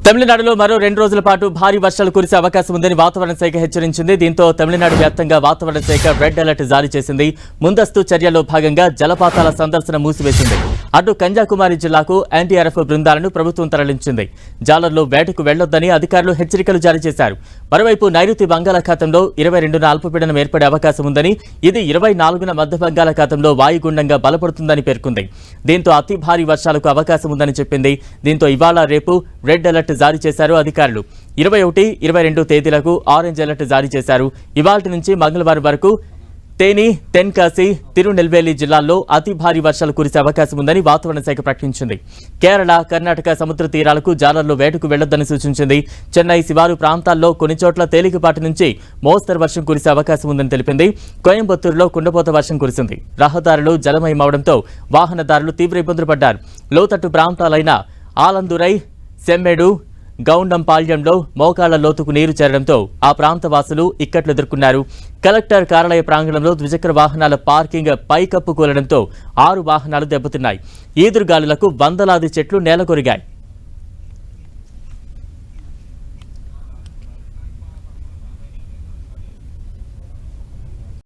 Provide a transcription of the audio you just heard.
తమిళనాడులో మరో 2 రోజుల పాటు భారీ వర్షాలు కురిసే అవకాశం ఉందని వాతావరణ శాఖ హెచ్చరించింది. దీంతో తమిళనాడు వ్యాప్తంగా వాతావరణ శాఖ రెడ్ అలర్ట్ జారీ చేసింది. ముందస్తు చర్యల్లో భాగంగా జలపాతాల సందర్శన మూసివేసింది. అటు కన్యాకుమారి జిల్లాకు ఎన్డీఆర్ఎఫ్ బృందాలను ప్రభుత్వం తరలించింది. జాలర్లో వేటకు వెళ్లొద్దని అధికారులు హెచ్చరికలు జారీ చేశారు. మరోవైపు నైరుతి బంగాళాఖాతంలో 22న అల్పపీడనం ఏర్పడే అవకాశం ఉందని, ఇది 24న మధ్య బంగాళాఖాతంలో వాయుగుండంగా బలపడుతుందని పేర్కొంది. దీంతో అతి భారీ వర్షాలకు అవకాశం ఉందని చెప్పింది. దీంతో ఇవాళ రేపు రెడ్ అలర్ట్ జారీ చేశారు అధికారులు. 21, 22 తేదీలకు ఆరెంజ్ అలర్ట్ జారీ చేశారు. ఇవాల్టి నుంచి మంగళవారం వరకు తేని, తెన్కాసి, తిరునెల్వేలి జిల్లాల్లో అతి భారీ వర్షాలు కురిసే అవకాశం ఉందని వాతావరణ శాఖ ప్రకటించింది. కేరళ, కర్ణాటక సముద్ర తీరాలకు జాలర్లు వేటకు వెళ్లొద్దని సూచించింది. చెన్నై శివారు ప్రాంతాల్లో కొన్ని చోట్ల తేలికపాటి నుంచి మోస్తరు వర్షం కురిసే అవకాశం ఉందని తెలిపింది. కోయంబత్తూరులో కుండపోత వర్షం కురిసింది. రహదారులు జలమయమవడంతో వాహనదారులు తీవ్ర ఇబ్బందులు పడ్డారు. లోతట్టు ప్రాంతాలైన ఆలందురై, సెమ్మెడు, గౌండంపాళ్యంలో మోకాళ్ల లోతుకు నీరు చేరడంతో ఆ ప్రాంత వాసులు ఇక్కట్లు ఎదుర్కొన్నారు. కలెక్టర్ కార్యాలయ ప్రాంగణంలో ద్విచక్ర వాహనాల పార్కింగ్ పైకప్పు కూలడంతో 6 వాహనాలు దెబ్బతిన్నాయి. ఈదురుగాలులకు వందలాది చెట్లు నేలకొరిగాయి.